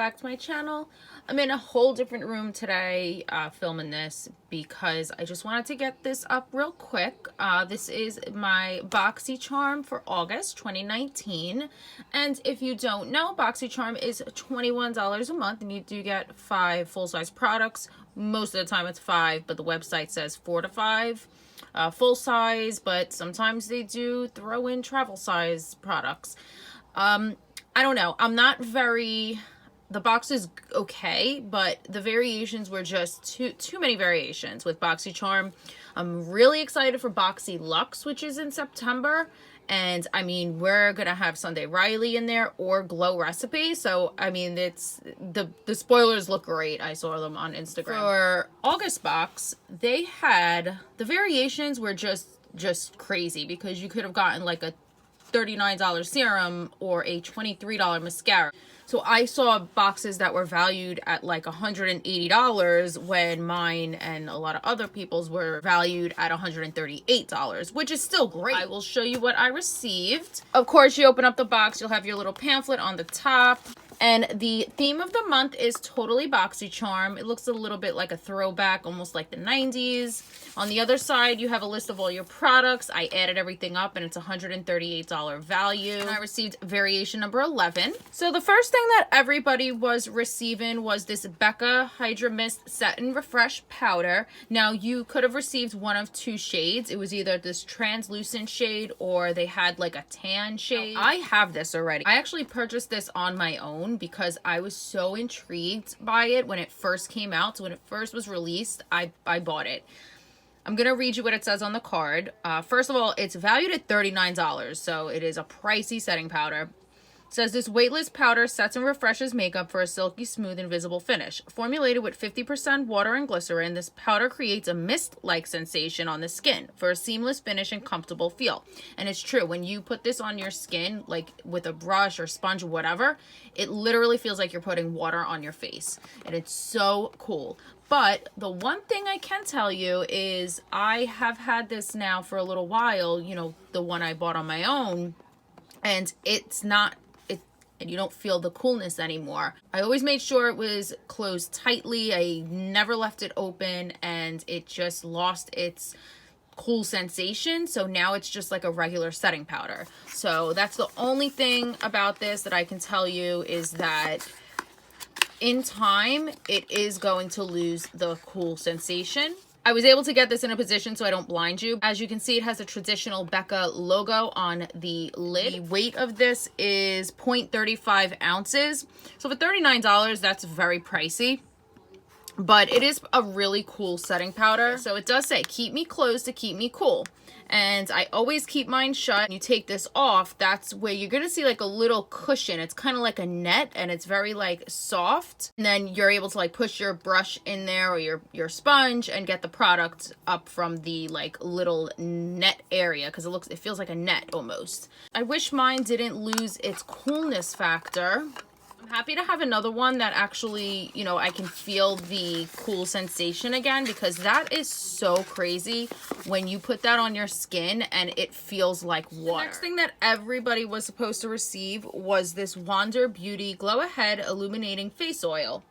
back to my channel. I'm in a whole different room today filming this because I just wanted to get this up real quick. This is my Boxycharm for August 2019, and if you don't know, Boxycharm is $21 a month and you do get 5 full-size products. Most of the time it's 5, but the website says 4 to 5 full size, but sometimes they do throw in travel size products. I don't know. I'm not very... The box is okay, but the variations were just too many variations with Boxycharm. I'm really excited for Boxy Luxe, which is in September. And I mean, we're gonna have Sunday Riley in there or Glow Recipe. So I mean, it's the spoilers look great. I saw them on Instagram. For August box, they had the variations were just crazy because you could have gotten like a $39 serum or a $23 mascara. So I saw boxes that were valued at like $180 when mine and a lot of other people's were valued at $138, which is still great. I will show you what I received. Of course, you open up the box, you'll have your little pamphlet on the top. And the theme of the month is totally Boxycharm. It looks a little bit like a throwback, almost like the 90s. On the other side, you have a list of all your products. I added everything up and it's $138 value. And I received variation number 11. So the first thing that everybody was receiving was this Becca Hydra Mist Set and Refresh Powder. Now, you could have received one of 2 shades. It was either this translucent shade or they had like a tan shade. I have this already. I actually purchased this on my own because I was so intrigued by it when it first came out. So when it first was released, I bought it. I'm going to read you what it says on the card. First of all, it's valued at $39, so it is a pricey setting powder. It says this weightless powder sets and refreshes makeup for a silky smooth and visible finish. Formulated with 50% water and glycerin, this powder creates a mist-like sensation on the skin for a seamless finish and comfortable feel. And it's true, when you put this on your skin, like with a brush or sponge or whatever, it literally feels like you're putting water on your face. And it's so cool. But the one thing I can tell you is I have had this now for a little while, you know, the one I bought on my own, and it's not... and you don't feel the coolness anymore. I always made sure it was closed tightly. I never left it open, and it just lost its cool sensation. So now it's just like a regular setting powder. So that's the only thing about this that I can tell you, is that in time, it is going to lose the cool sensation. I was able to get this in a position so I don't blind you. As you can see, it has a traditional Becca logo on the lid. The weight of this is 0.35 ounces. So for $39, that's very pricey. But it is a really cool setting powder. So it does say, keep me closed to keep me cool. And I always keep mine shut. You take this off, that's where you're gonna see like a little cushion. It's kind of like a net, and it's very like soft. And then you're able to like push your brush in there or your sponge and get the product up from the like little net area, because it feels like a net almost. I wish mine didn't lose its coolness factor. I'm happy to have another one that actually, you know, I can feel the cool sensation again, because that is so crazy when you put that on your skin and it feels like water. The next thing that everybody was supposed to receive was this Allure Beauty Glow Ahead Illuminating Face Oil.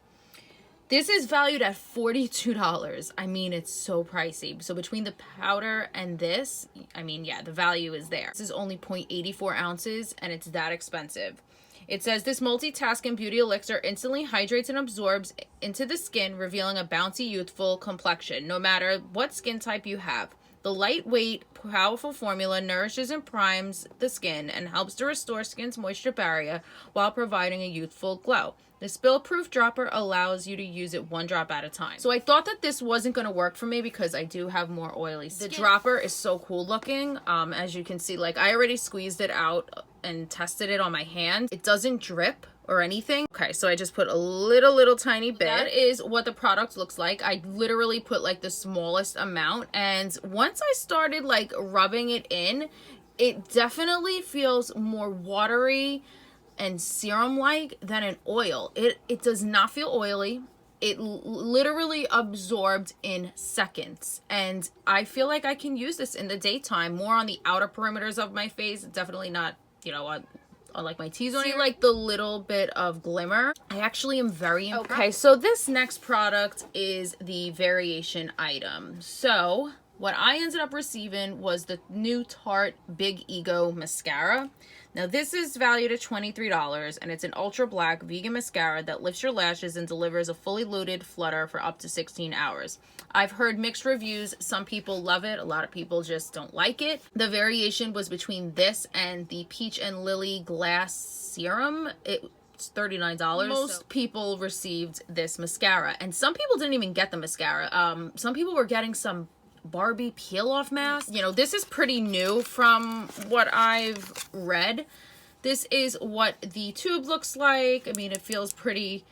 This is valued at $42. I mean, it's so pricey. So between the powder and this, I mean, yeah, the value is there. This is only 0.84 ounces and it's that expensive. It says this multitasking beauty elixir instantly hydrates and absorbs into the skin, revealing a bouncy, youthful complexion, no matter what skin type you have. The lightweight, powerful formula nourishes and primes the skin and helps to restore skin's moisture barrier while providing a youthful glow. The spill-proof dropper allows you to use it 1 drop at a time. So I thought that this wasn't going to work for me because I do have more oily skin. The dropper is so cool looking. As you can see, like I already squeezed it out and tested it on my hand. It doesn't drip or anything. Okay, so I just put a little tiny bit. That is what the product looks like. I literally put like the smallest amount, and once I started like rubbing it in, it definitely feels more watery and serum like than an oil. It does not feel oily. It literally absorbed in seconds, and I feel like I can use this in the daytime, more on the outer perimeters of my face. Definitely not, you know, on like my T-zone. See like the little bit of glimmer. I actually am very impressed. Okay, so this next product is the variation item. So what I ended up receiving was the new Tarte Big Ego mascara. Now this is valued at $23 and it's an ultra black vegan mascara that lifts your lashes and delivers a fully loaded flutter for up to 16 hours. I've heard mixed reviews. Some people love it. A lot of people just don't like it. The variation was between this and the Peach and Lily Glass Serum. It's $39. Most people received this mascara and some people didn't even get the mascara. Some people were getting some Barbie peel-off mask. You know, this is pretty new from what I've read. This is what the tube looks like. I mean, it feels pretty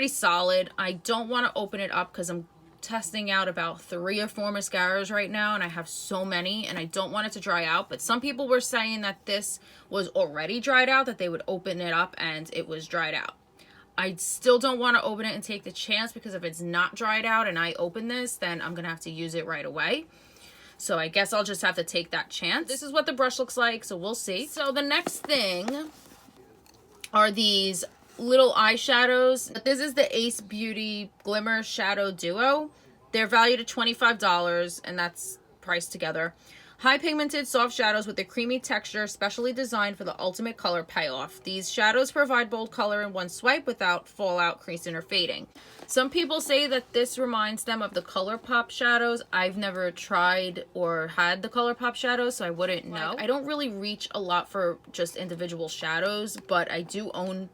solid. I don't want to open it up because I'm testing out about 3 or 4 mascaras right now and I have so many and I don't want it to dry out. But some people were saying that this was already dried out, that they would open it up and it was dried out. I still don't want to open it and take the chance because if it's not dried out and I open this, then I'm going to have to use it right away. So I guess I'll just have to take that chance. This is what the brush looks like, so we'll see. So the next thing are these little eyeshadows. This is the Ace Beauty Glimmer Shadow Duo. They're valued at $25 and that's priced together. High pigmented soft shadows with a creamy texture, specially designed for the ultimate color payoff. These shadows provide bold color in one swipe without fallout, creasing, or fading. Some people say that this reminds them of the ColourPop shadows. I've never tried or had the ColourPop shadows, so I wouldn't know. I don't really reach a lot for just individual shadows, but I do own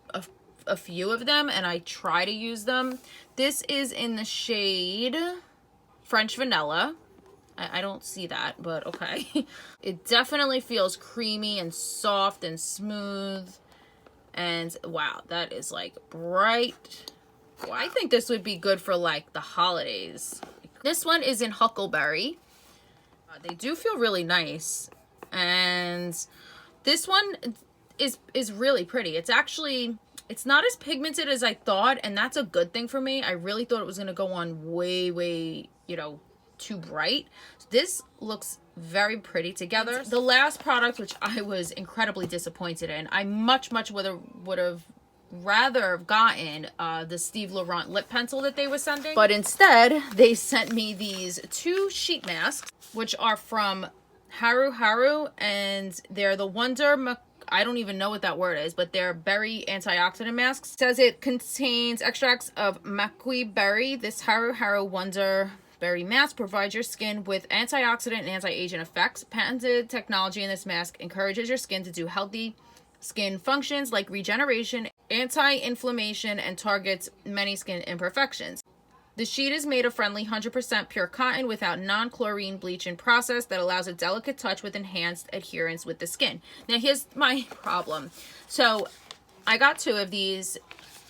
a few of them and I try to use them. This is in the shade French Vanilla. I don't see that, but okay. It definitely feels creamy and soft and smooth. And wow, that is like bright. Wow. I think this would be good for like the holidays. This one is in Huckleberry. They do feel really nice. And this one is really pretty. It's actually, it's not as pigmented as I thought, and that's a good thing for me. I really thought it was going to go on way, you know, too bright. This looks very pretty together. The last product, which I was incredibly disappointed in, I much would have rather gotten the Steve Laurent lip pencil that they were sending, but instead they sent me these 2 sheet masks, which are from Haru Haru, and they're the Wonder I don't even know what that word is, but they're berry antioxidant masks. It says it contains extracts of makui berry. This Haru Haru Wonder Berry mask provides your skin with antioxidant and anti-aging effects. Patented technology in this mask encourages your skin to do healthy skin functions like regeneration, anti-inflammation, and targets many skin imperfections. The sheet is made of friendly 100% pure cotton without non-chlorine bleaching process that allows a delicate touch with enhanced adherence with the skin. Now here's my problem. So I got 2 of these.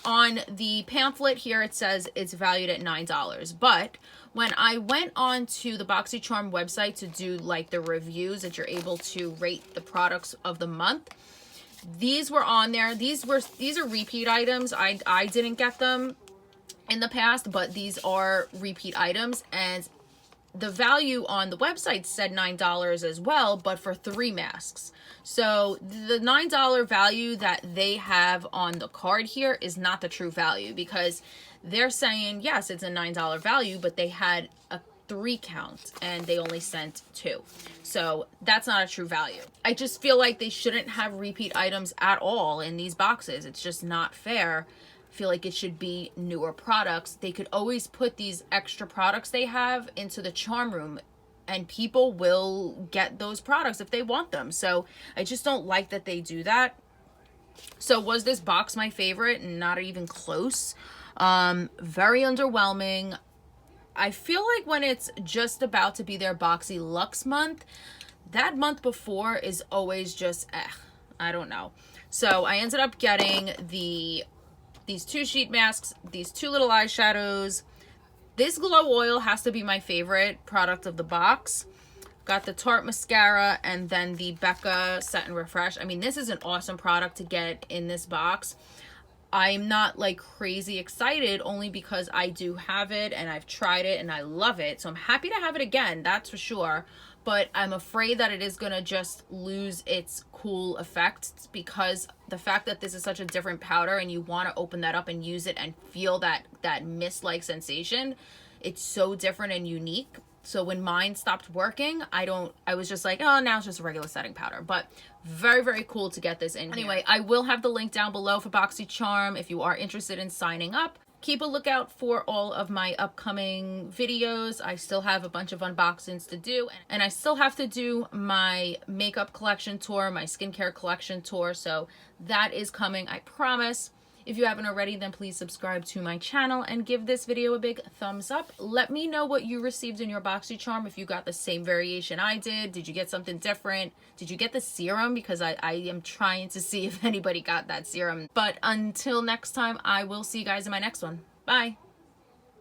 On the pamphlet here it says it's valued at $9, but when I went on to the Boxycharm website to do like the reviews that you're able to rate the products of the month, these were on there. These are repeat items. I didn't get them in the past, but these are repeat items, and the value on the website said $9 as well, but for 3 masks. So the $9 value that they have on the card here is not the true value, because they're saying, yes, it's a $9 value, but they had a 3 count and they only sent 2. So that's not a true value. I just feel like they shouldn't have repeat items at all in these boxes. It's just not fair. I feel like it should be newer products. They could always put these extra products they have into the charm room, and people will get those products if they want them. So I just don't like that they do that. So was this box my favorite? Not even close. Very underwhelming. I feel like when it's just about to be their Boxy Luxe month, that month before is always just, I don't know. So I ended up getting these 2 sheet masks, these 2 little eyeshadows. This glow oil has to be my favorite product of the box. Got the Tarte mascara and then the Becca Set and Refresh. I mean, this is an awesome product to get in this box. I'm not like crazy excited, only because I do have it and I've tried it and I love it. So I'm happy to have it again, that's for sure. but I'm afraid that it is going to just lose its cool effect, because the fact that this is such a different powder and you want to open that up and use it and feel that mist-like sensation, it's so different and unique. So when mine stopped working, I was just like, oh, now it's just a regular setting powder. But very, very cool to get this in. Anyway, I will have the link down below for Boxycharm if you are interested in signing up. Keep a lookout for all of my upcoming videos. I still have a bunch of unboxings to do, and I still have to do my makeup collection tour, my skincare collection tour, so that is coming, I promise. If you haven't already, then please subscribe to my channel and give this video a big thumbs up. Let me know what you received in your Boxycharm, if you got the same variation I did. Did you get something different? Did you get the serum? Because I am trying to see if anybody got that serum. But until next time, I will see you guys in my next one. Bye.